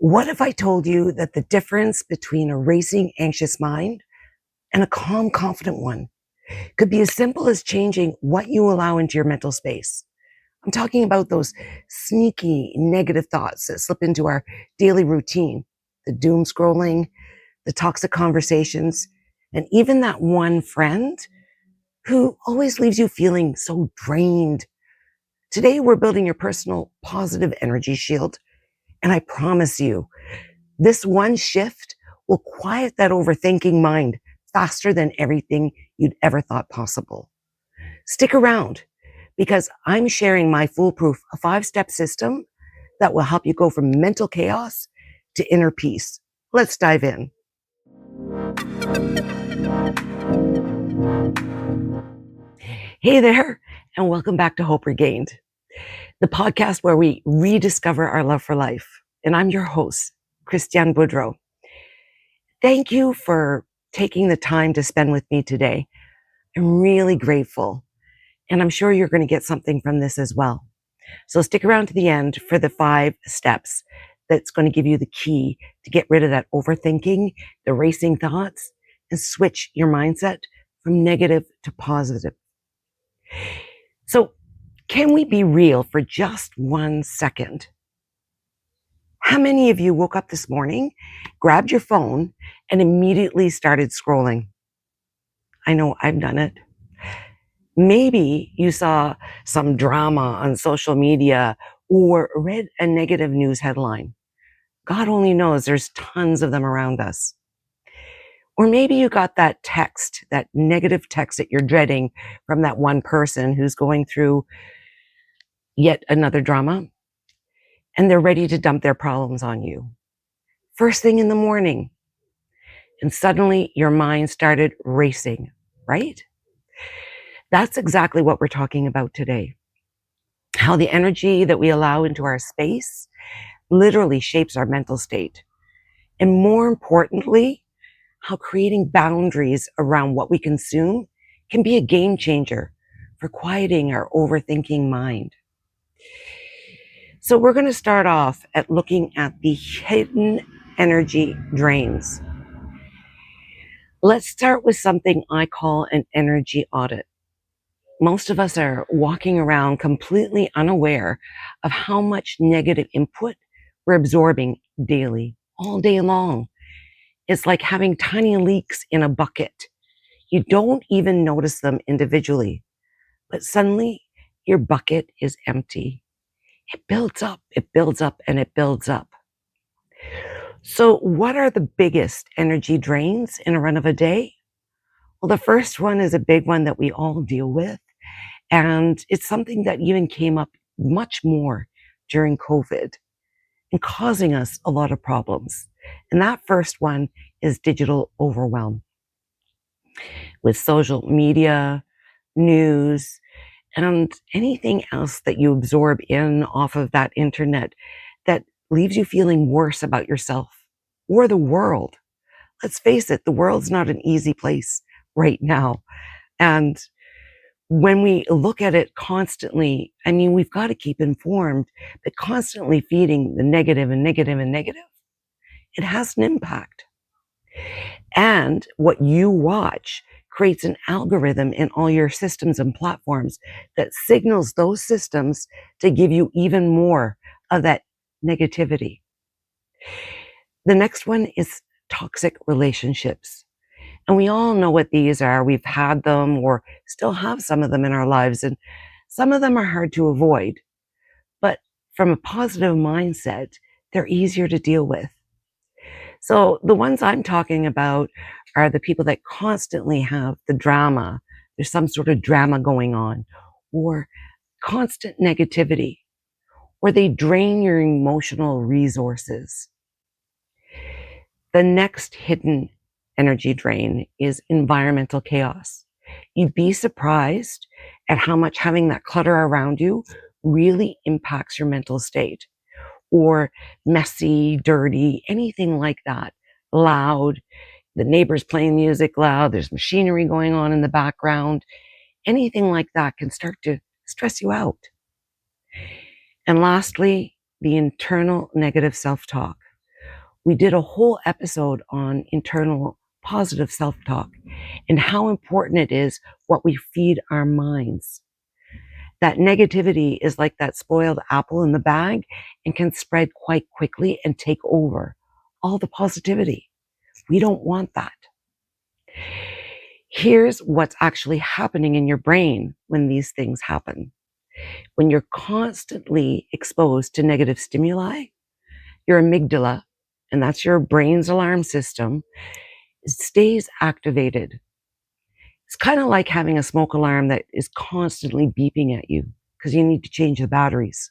What if I told you that the difference between a racing, anxious mind and a calm, confident one could be as simple as changing what you allow into your mental space? I'm talking about those sneaky negative thoughts that slip into our daily routine, the doom scrolling, the toxic conversations, and even that one friend who always leaves you feeling so drained. Today, we're building your personal positive energy shield. And I promise you, this one shift will quiet that overthinking mind faster than everything you'd ever thought possible. Stick around because I'm sharing my foolproof 5-step system that will help you go from mental chaos to inner peace. Let's dive in. Hey there, and welcome back to Hope Regained, the podcast where we rediscover our love for life. And I'm your host, Christiane Boudreau. Thank you for taking the time to spend with me today. I'm really grateful, and I'm sure you're going to get something from this as well. So stick around to the end for the 5 steps that's going to give you the key to get rid of that overthinking, the racing thoughts, and switch your mindset from negative to positive. So can we be real for just 1 second? How many of you woke up this morning, grabbed your phone, and immediately started scrolling? I know I've done it. Maybe you saw some drama on social media or read a negative news headline. God only knows there's tons of them around us. Or maybe you got that text, that negative text that you're dreading from that one person who's going through yet another drama, and they're ready to dump their problems on you. First thing in the morning, and suddenly your mind started racing, right? That's exactly what we're talking about today. How the energy that we allow into our space literally shapes our mental state. And more importantly, how creating boundaries around what we consume can be a game changer for quieting our overthinking mind. So we're going to start off at looking at the hidden energy drains. Let's start with something I call an energy audit. Most of us are walking around completely unaware of how much negative input we're absorbing daily, all day long. It's like having tiny leaks in a bucket. You don't even notice them individually, but suddenly your bucket is empty. It builds up, and it builds up. So what are the biggest energy drains in a run of a day? Well, the first one is a big one that we all deal with. And it's something that even came up much more during COVID and causing us a lot of problems. And that first one is digital overwhelm. With social media, news, and anything else that you absorb in off of that internet that leaves you feeling worse about yourself or the world. Let's face it, the world's not an easy place right now. And when we look at it constantly, I mean, we've got to keep informed, but constantly feeding the negative and negative and negative, it has an impact. And what you watch creates an algorithm in all your systems and platforms that signals those systems to give you even more of that negativity. The next one is toxic relationships. And we all know what these are. We've had them or still have some of them in our lives. And some of them are hard to avoid. But from a positive mindset, they're easier to deal with. So the ones I'm talking about are the people that constantly have the drama. There's some sort of drama going on, or constant negativity, or they drain your emotional resources. The next hidden energy drain is environmental chaos. You'd be surprised at how much having that clutter around you really impacts your mental state. Or messy, dirty, anything like that. Loud, the neighbors playing music loud, there's machinery going on in the background. Anything like that can start to stress you out. And lastly, the internal negative self-talk. We did a whole episode on internal positive self-talk and how important it is what we feed our minds. That negativity is like that spoiled apple in the bag and can spread quite quickly and take over all the positivity. We don't want that. Here's what's actually happening in your brain when these things happen. When you're constantly exposed to negative stimuli, your amygdala, and that's your brain's alarm system, stays activated. It's kind of like having a smoke alarm that is constantly beeping at you because you need to change the batteries.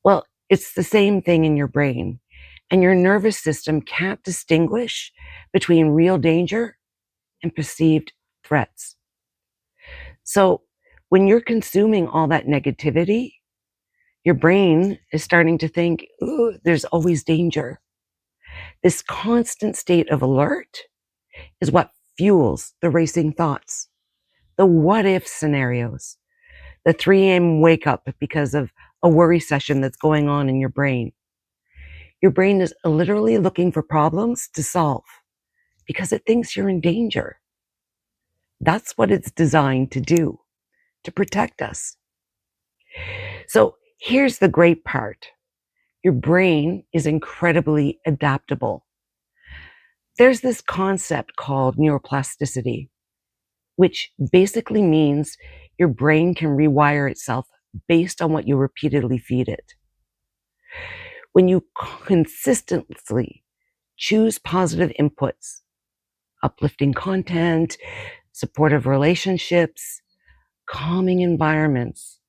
Well, it's the same thing in your brain, and your nervous system can't distinguish between real danger and perceived threats. So when you're consuming all that negativity, your brain is starting to think, ooh, there's always danger. This constant state of alert is what fuels the racing thoughts, the what if scenarios, the 3 a.m. wake up because of a worry session that's going on in your brain. Your brain is literally looking for problems to solve because it thinks you're in danger. That's what it's designed to do, to protect us. So here's the great part. Your brain is incredibly adaptable. There's this concept called neuroplasticity, which basically means your brain can rewire itself based on what you repeatedly feed it. When you consistently choose positive inputs, uplifting content, supportive relationships, calming environments,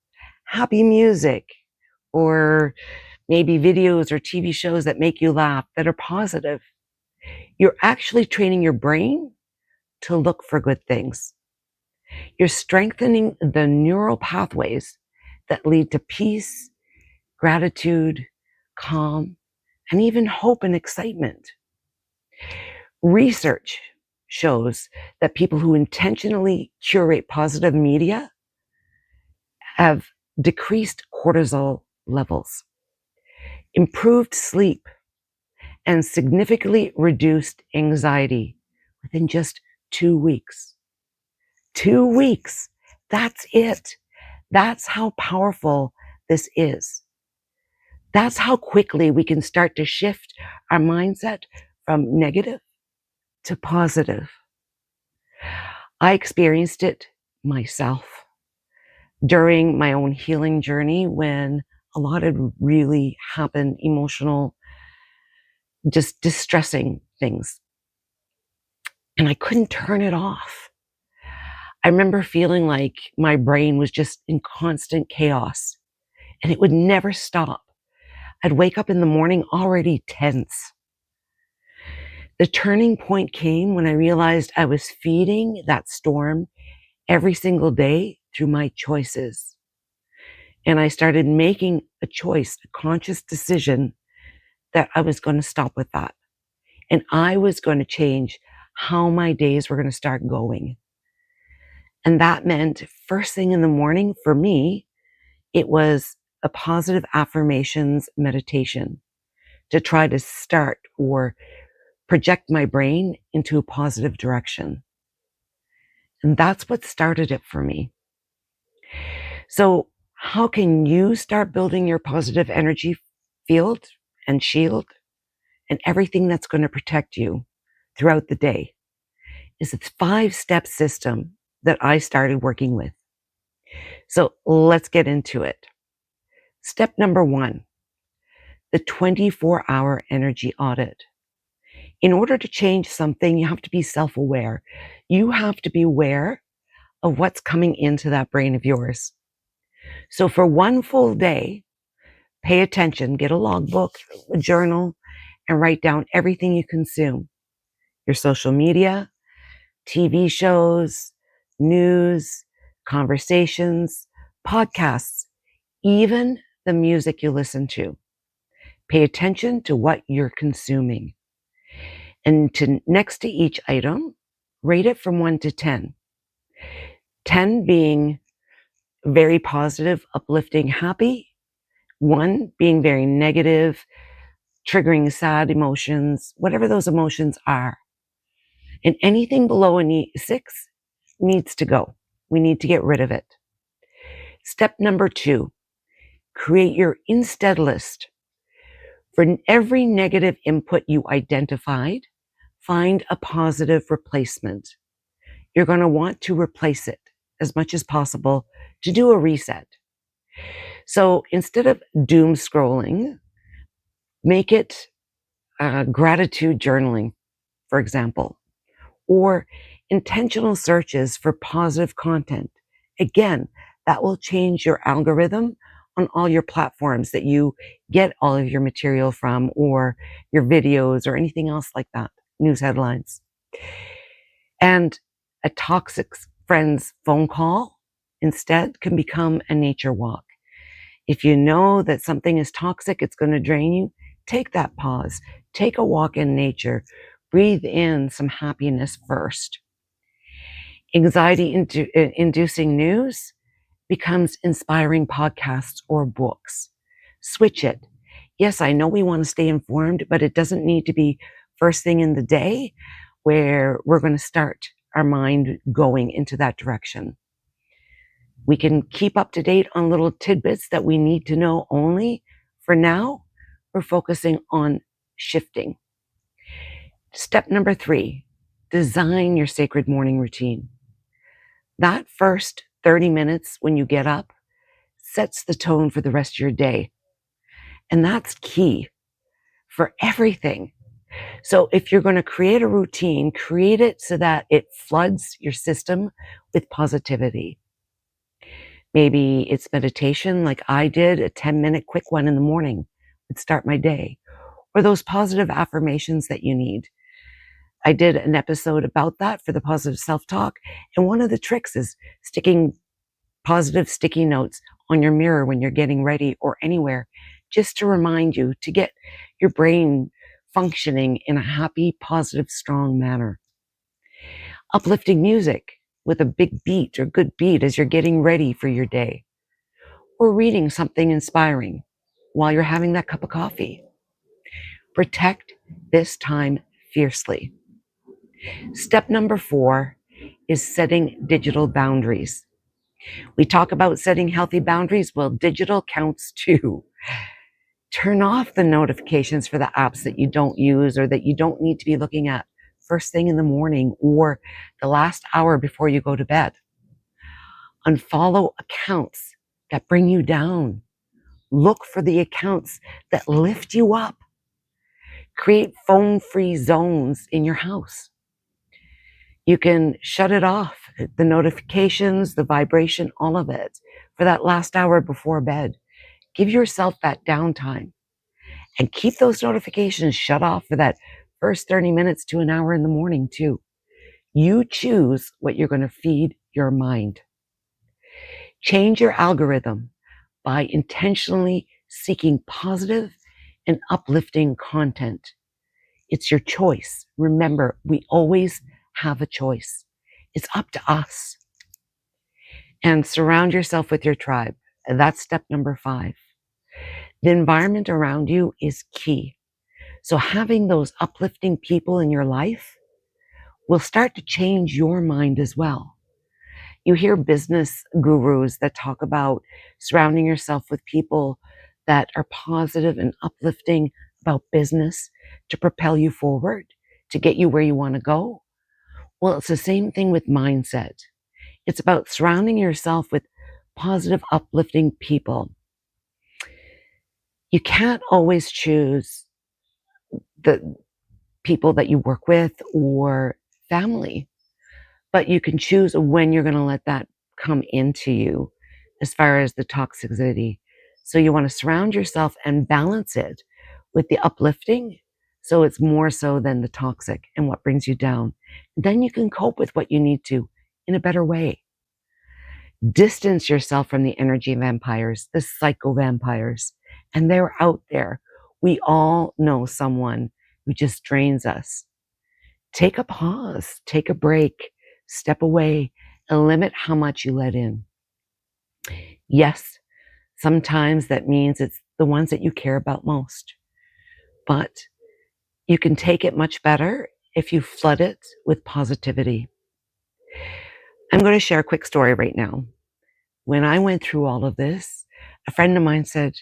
happy music, or maybe videos or TV shows that make you laugh that are positive, you're actually training your brain to look for good things. You're strengthening the neural pathways that lead to peace, gratitude, calm, and even hope and excitement. Research shows that people who intentionally curate positive media have decreased cortisol levels, improved sleep, and significantly reduced anxiety within just 2 weeks. 2 weeks. That's it. That's how powerful this is. That's how quickly we can start to shift our mindset from negative to positive. I experienced it myself during my own healing journey when a lot had really happened, emotional, just distressing things. And I couldn't turn it off. I remember feeling like my brain was just in constant chaos and it would never stop. I'd wake up in the morning already tense. The turning point came when I realized I was feeding that storm every single day through my choices. And I started making a choice, a conscious decision that I was going to stop with that. And I was going to change how my days were going to start going. And that meant first thing in the morning for me, it was a positive affirmations meditation to try to start or project my brain into a positive direction. And that's what started it for me. So how can you start building your positive energy field and shield and everything that's going to protect you throughout the day? Is a 5-step system that I started working with. So let's get into it. Step number 1, the 24-hour energy audit. In order to change something, you have to be self-aware. You have to be aware of what's coming into that brain of yours. So for one full day, pay attention, get a logbook, a journal, and write down everything you consume. Your social media, TV shows, news, conversations, podcasts, even the music you listen to. Pay attention to what you're consuming. And next to each item, rate it from 1 to 10. 10 being very positive, uplifting, happy. 1 being very negative, triggering sad emotions, whatever those emotions are. And anything below a 6 needs to go. We need to get rid of it. Step number 2, create your instead list. For every negative input you identified, find a positive replacement. You're going to want to replace it as much as possible to do a reset. So instead of doom scrolling, make it gratitude journaling, for example, or intentional searches for positive content. Again, that will change your algorithm on all your platforms that you get all of your material from, or your videos or anything else like that, news headlines. And a toxic friend's phone call instead can become a nature walk. If you know that something is toxic, it's going to drain you, take that pause, take a walk in nature, breathe in some happiness first. Anxiety inducing news becomes inspiring podcasts or books. Switch it. Yes, I know we want to stay informed, but it doesn't need to be first thing in the day where we're going to start our mind going into that direction. We can keep up to date on little tidbits that we need to know only. For now, we're focusing on shifting. Step number 3, design your sacred morning routine. That first 30 minutes when you get up sets the tone for the rest of your day. And that's key for everything. So if you're going to create a routine, create it so that it floods your system with positivity. Maybe it's meditation like I did, a 10-minute quick one in the morning would start my day. Or those positive affirmations that you need. I did an episode about that for the positive self-talk. And one of the tricks is sticking positive sticky notes on your mirror when you're getting ready or anywhere, just to remind you to get your brain functioning in a happy, positive, strong manner. Uplifting music with a big beat or good beat as you're getting ready for your day. Or reading something inspiring while you're having that cup of coffee. Protect this time fiercely. Step number 4 is setting digital boundaries. We talk about setting healthy boundaries. Well, digital counts too. Turn off the notifications for the apps that you don't use or that you don't need to be looking at first thing in the morning or the last hour before you go to bed. Unfollow accounts that bring you down. Look for the accounts that lift you up. Create phone-free zones in your house. You can shut it off, the notifications, the vibration, all of it, for that last hour before bed. Give yourself that downtime and keep those notifications shut off for that first 30 minutes to an hour in the morning too. You choose what you're going to feed your mind. Change your algorithm by intentionally seeking positive and uplifting content. It's your choice. Remember, we always have a choice. It's up to us. And surround yourself with your tribe. That's step number 5. The environment around you is key. So having those uplifting people in your life will start to change your mind as well. You hear business gurus that talk about surrounding yourself with people that are positive and uplifting about business to propel you forward, to get you where you want to go. Well, it's the same thing with mindset. It's about surrounding yourself with positive, uplifting people. You can't always choose the people that you work with or family, but you can choose when you're going to let that come into you as far as the toxicity. So you want to surround yourself and balance it with the uplifting, so it's more so than the toxic and what brings you down. Then you can cope with what you need to in a better way. Distance yourself from the energy vampires, the psycho vampires, and they're out there. We all know someone who just drains us. Take a pause, take a break, step away, and limit how much you let in. Yes, sometimes that means it's the ones that you care about most. but you can take it much better if you flood it with positivity. I'm going to share a quick story right now. When I went through all of this, a friend of mine said,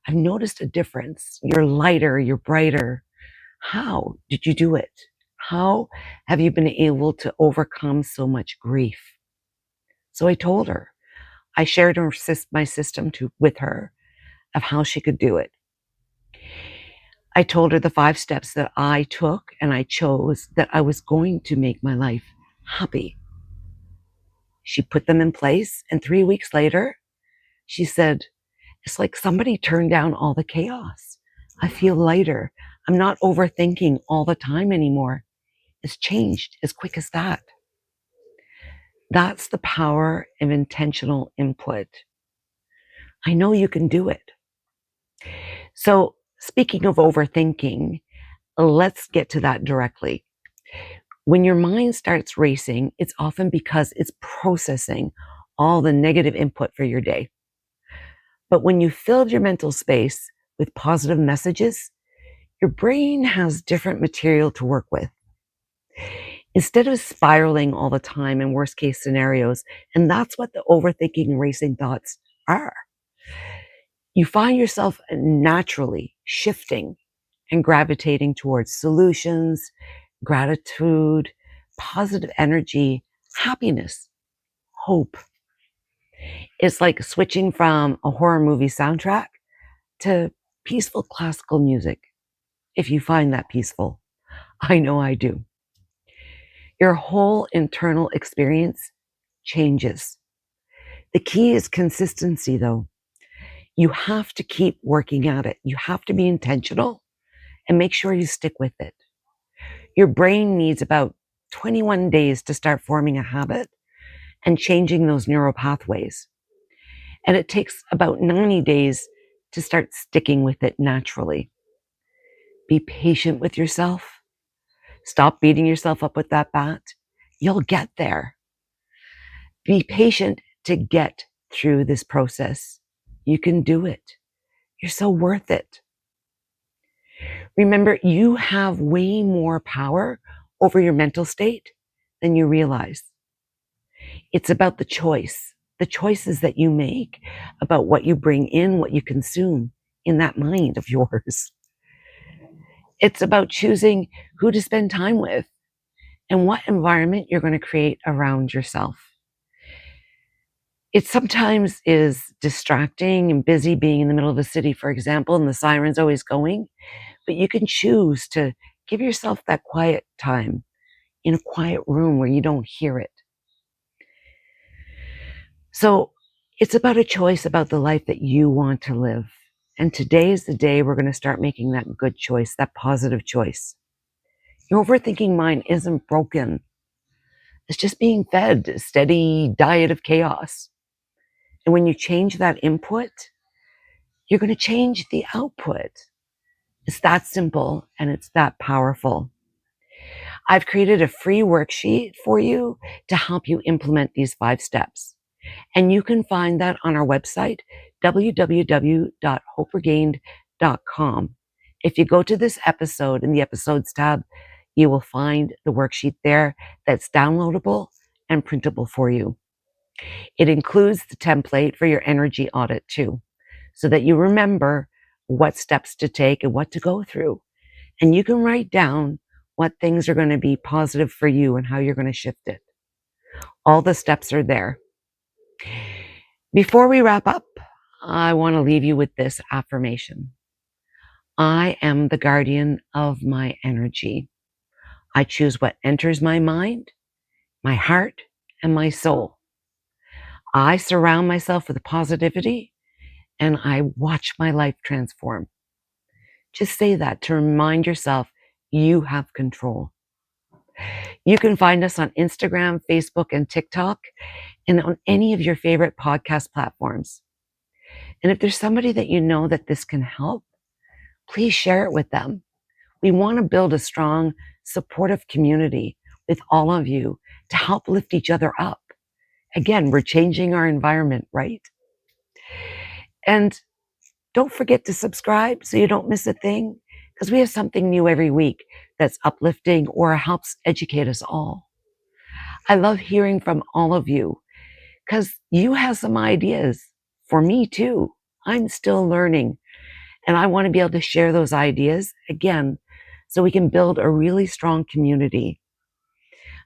I've noticed a difference. You're lighter, you're brighter. How did you do it? How have you been able to overcome so much grief? So I told her, I shared my system with her of how she could do it. I told her the 5 steps that I took and I chose that I was going to make my life happy. She put them in place, and 3 weeks later, she said, it's like somebody turned down all the chaos. I feel lighter. I'm not overthinking all the time anymore. It's changed as quick as that. That's the power of intentional input. I know you can do it. So, speaking of overthinking, let's get to that directly. When your mind starts racing, it's often because it's processing all the negative input for your day. But when you filled your mental space with positive messages, your brain has different material to work with. Instead of spiraling all the time in worst case scenarios, and that's what the overthinking racing thoughts are, you find yourself naturally shifting and gravitating towards solutions, gratitude, positive energy, happiness, hope. It's like switching from a horror movie soundtrack to peaceful classical music, if you find that peaceful. I know I do. Your whole internal experience changes. The key is consistency, though. You have to keep working at it. You have to be intentional and make sure you stick with it. Your brain needs about 21 days to start forming a habit and changing those neural pathways. And it takes about 90 days to start sticking with it naturally. Be patient with yourself. Stop beating yourself up with that bat. You'll get there. Be patient to get through this process. You can do it. You're so worth it. Remember, you have way more power over your mental state than you realize. It's about the choices that you make about what you bring in, what you consume in that mind of yours. It's about choosing who to spend time with and what environment you're going to create around yourself. It sometimes is distracting and busy being in the middle of a city, for example, and the siren's always going, but you can choose to give yourself that quiet time in a quiet room where you don't hear it. So it's about a choice about the life that you want to live. And today is the day we're going to start making that good choice, that positive choice. Your overthinking mind isn't broken. It's just being fed a steady diet of chaos. And when you change that input, you're going to change the output. It's that simple and it's that powerful. I've created a free worksheet for you to help you implement these 5 steps. And you can find that on our website, www.hoperegained.com. If you go to this episode in the episodes tab, you will find the worksheet there that's downloadable and printable for you. It includes the template for your energy audit too, so that you remember what steps to take and what to go through. And you can write down what things are going to be positive for you and how you're going to shift it. All the steps are there. Before we wrap up, I want to leave you with this affirmation. I am the guardian of my energy. I choose what enters my mind, my heart, and my soul. I surround myself with positivity and I watch my life transform. Just say that to remind yourself you have control. You can find us on Instagram, Facebook, and TikTok, and on any of your favorite podcast platforms. And if there's somebody that you know that this can help, please share it with them. We want to build a strong, supportive community with all of you to help lift each other up. Again, we're changing our environment, right? And don't forget to subscribe so you don't miss a thing. because we have something new every week that's uplifting or helps educate us all. I love hearing from all of you because you have some ideas for me too. I'm still learning and I want to be able to share those ideas again so we can build a really strong community.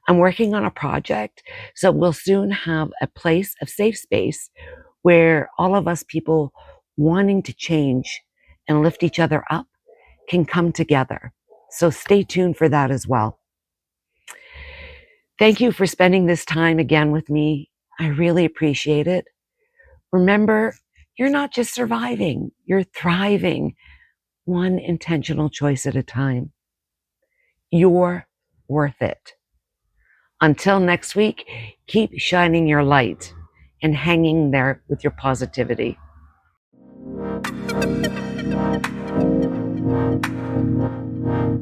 I'm working on a project, so we'll soon have a place, a safe space where all of us people wanting to change and lift each other up can come together. So stay tuned for that as well. Thank you for spending this time again with me. I really appreciate it. Remember, you're not just surviving, you're thriving, one intentional choice at a time. You're worth it. Until next week, keep shining your light and hanging there with your positivity.